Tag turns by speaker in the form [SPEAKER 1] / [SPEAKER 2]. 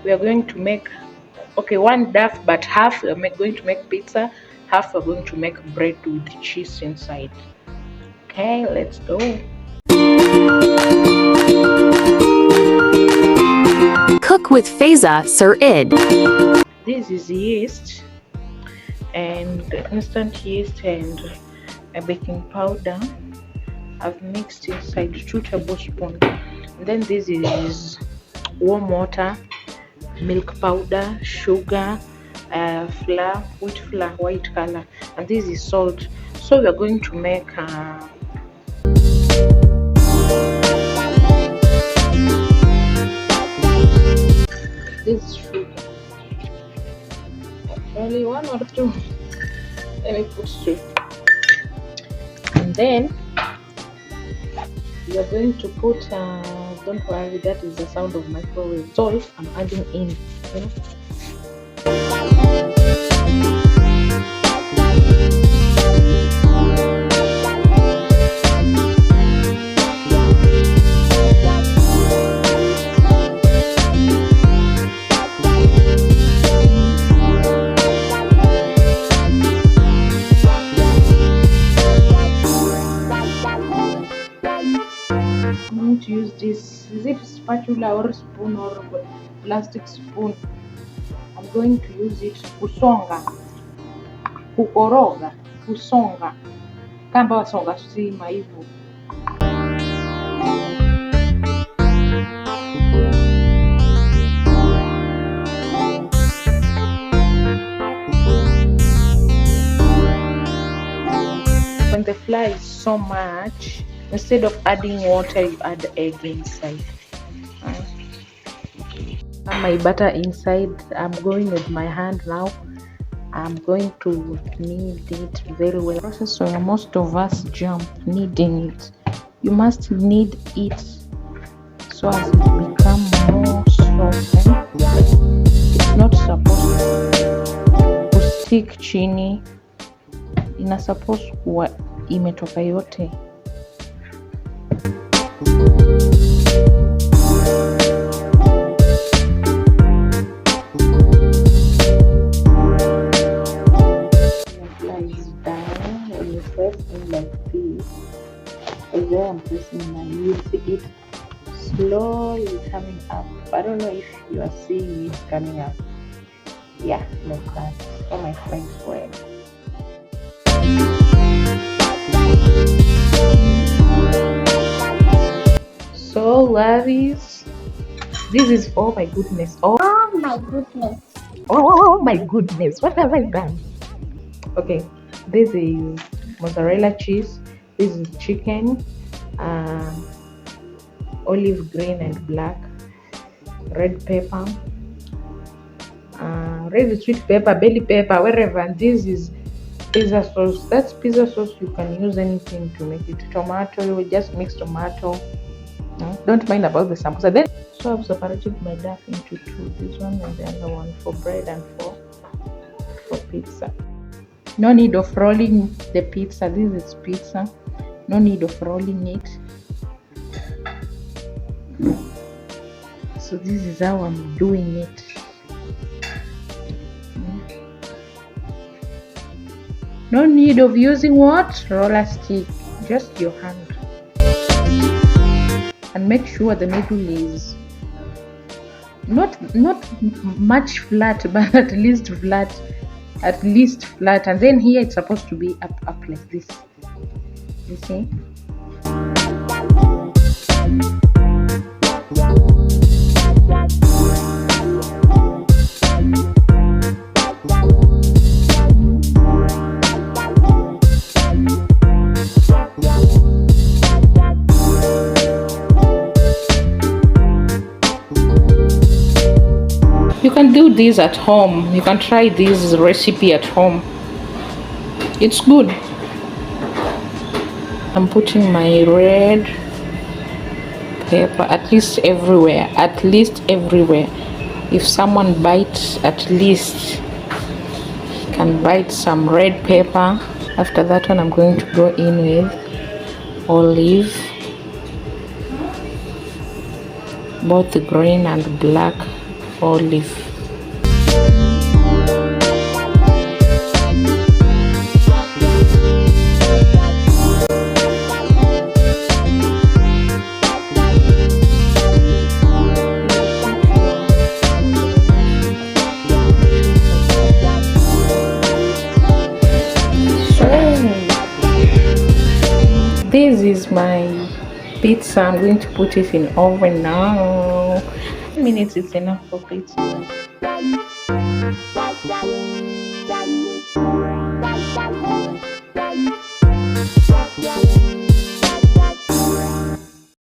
[SPEAKER 1] We are going to make, okay, one duff, but half we are going to make pizza, half we're going to make bread with cheese inside. Okay, let's go.
[SPEAKER 2] Cook with Faiza Sir Id.
[SPEAKER 1] This is yeast and instant yeast and a baking powder. I've mixed inside 2 tablespoons. Then this is warm water, milk powder, sugar, flour, wheat flour, white color, and this is salt. So we are going to make this is sugar. Only 1 or 2. Let me put 2. And then we are going to put don't worry, that is the sound of microwave. Salt I'm adding in, okay? I'm going to use this zip spatula or spoon or plastic spoon. I'm going to use it kusonga, kukoroga, kusonga, kamba wasonga sima hivyo. When the flour is so much, instead of adding water, you add egg inside. My butter inside. I'm going with my hand now. I'm going to knead it very well. Process where most of us jump kneading it. You must knead it so as it become more soft. It's not supposed to stick chini. Ina supposed kuwa imetoka yote. Like this. As I am pressing now, you will see it slowly coming up. I don't know if you are seeing it coming up. Yeah, like that. Oh my friends, well. So ladies, this is, oh my goodness. Oh my goodness. Oh my goodness. What have I done? Okay, this is mozzarella cheese, this is chicken, olive green and black, red pepper, red sweet pepper, belly pepper, wherever. And this is pizza sauce. That's pizza sauce. You can use anything to make it. Tomato, you will just mix tomato. Don't mind about the sambusa. Then, so I've separated my duff into 2. This one and the other one for bread and for pizza. No need of rolling the pizza. This is pizza. No need of rolling it. So this is how I'm doing it. No need of using what? Roller stick. Just your hand. And make sure the middle is not much flat, but at least flat. And then here it's supposed to be up like this, you see. You can do this at home. You can try this recipe at home. It's good. I'm putting my red pepper at least everywhere. If someone bites, at least he can bite some red pepper. After that one, I'm going to go in with olive, both green and black olive. This is my pizza. I'm going to put it in oven now. 10 minutes is enough for pizza.